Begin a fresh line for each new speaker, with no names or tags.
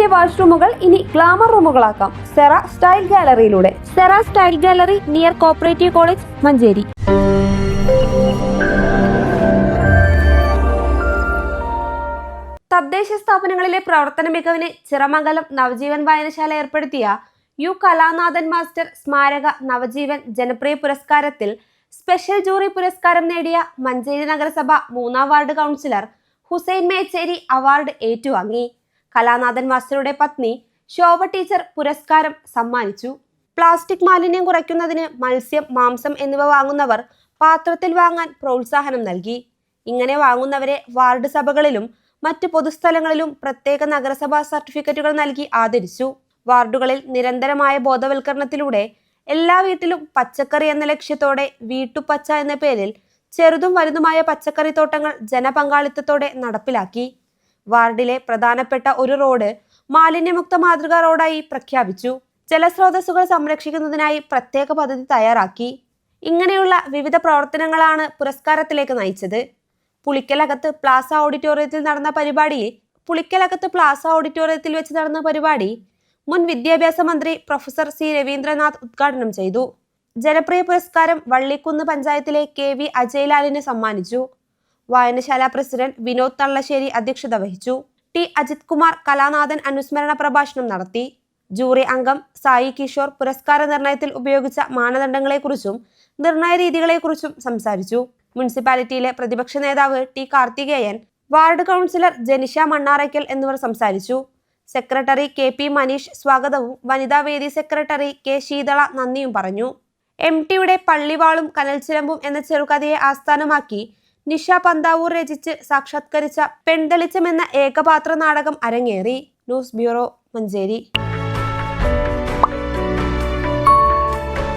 വീടിന്റെ വാഷ്റൂമുകൾ ഇനി ഗ്ലാമർ റൂമുകളാക്കാം സെറ സ്റ്റൈൽ ഗാലറിയിലൂടെ. Sera style gallery near cooperative college, Manjeri. തദ്ദേശ സ്ഥാപനങ്ങളിലെ പ്രവർത്തന മികവിന് ചിറമംഗലം നവജീവൻ വായനശാല ഏർപ്പെടുത്തിയ യു കലാനാഥൻ മാസ്റ്റർ സ്മാരക നവജീവൻ ജനപ്രിയ പുരസ്കാരത്തിൽ സ്പെഷ്യൽ ജൂറി പുരസ്കാരം നേടിയ മഞ്ചേരി നഗരസഭ 3-ാം ward councillor Hussain Mecheri award ഏറ്റുവാങ്ങി. കലാനാഥൻ മാസ്റ്ററുടെ പത്നി ശോഭ ടീച്ചർ പുരസ്കാരം സമ്മാനിച്ചു. പ്ലാസ്റ്റിക് മാലിന്യം കുറയ്ക്കുന്നതിന് മത്സ്യം, മാംസം എന്നിവ വാങ്ങുന്നവർ പാത്രത്തിൽ വാങ്ങാൻ പ്രോത്സാഹനം നൽകി. ഇങ്ങനെ വാങ്ങുന്നവരെ വാർഡ് സഭകളിലും മറ്റ് പൊതുസ്ഥലങ്ങളിലും പ്രത്യേക നഗരസഭാ സർട്ടിഫിക്കറ്റുകൾ നൽകി ആദരിച്ചു. വാർഡുകളിൽ നിരന്തരമായ ബോധവൽക്കരണത്തിലൂടെ എല്ലാ വീട്ടിലും പച്ചക്കറി എന്ന ലക്ഷ്യത്തോടെ വീട്ടുപച്ച എന്ന പേരിൽ ചെറുതും വലുതുമായ പച്ചക്കറി തോട്ടങ്ങൾ ജനപങ്കാളിത്തത്തോടെ നടപ്പിലാക്കി. വാർഡിലെ പ്രധാനപ്പെട്ട ഒരു റോഡ് മാലിന്യമുക്ത മാതൃകാ റോഡായി പ്രഖ്യാപിച്ചു. ജലസ്രോതസ്സുകൾ സംരക്ഷിക്കുന്നതിനായി പ്രത്യേക പദ്ധതി തയ്യാറാക്കി. ഇങ്ങനെയുള്ള വിവിധ പ്രവർത്തനങ്ങളാണ് പുരസ്കാരത്തിലേക്ക് നയിച്ചത്. പുളിക്കലകത്ത് പ്ലാസ ഓഡിറ്റോറിയത്തിൽ വെച്ച് നടന്ന പരിപാടി മുൻ വിദ്യാഭ്യാസ മന്ത്രി പ്രൊഫസർ സി രവീന്ദ്രനാഥ് ഉദ്ഘാടനം ചെയ്തു. ജനപ്രിയ പുരസ്കാരം വള്ളിക്കുന്ന് പഞ്ചായത്തിലെ KV അജയ്ലാലിന് സമ്മാനിച്ചു. വായനശാല പ്രസിഡന്റ് വിനോദ് തള്ളശ്ശേരി അധ്യക്ഷത വഹിച്ചു. T അജിത് കുമാർ കലാനാഥൻ അനുസ്മരണ പ്രഭാഷണം നടത്തി. ജൂറി അംഗം സായി കിഷോർ പുരസ്കാര നിർണയത്തിൽ ഉപയോഗിച്ച മാനദണ്ഡങ്ങളെക്കുറിച്ചും നിർണയ രീതികളെക്കുറിച്ചും സംസാരിച്ചു. മുനിസിപ്പാലിറ്റിയിലെ പ്രതിപക്ഷ നേതാവ് T Karthikeyan, ward councillor Janisha മണ്ണാറയ്ക്കൽ എന്നിവർ സംസാരിച്ചു. സെക്രട്ടറി KP മനീഷ് സ്വാഗതവും വനിതാവേദി സെക്രട്ടറി K ശീതള നന്ദിയും പറഞ്ഞു. MTയുടെ പള്ളിവാളും കനൽച്ചിലമ്പും എന്ന ചെറുകഥയെ ആസ്ഥാനമാക്കി നിഷ പന്താവൂർ രചിച്ച് സാക്ഷാത്കരിച്ച പെൺതെളിച്ചം എന്ന ഏകപാത്ര നാടകം അരങ്ങേറി. News bureau, Manjeri.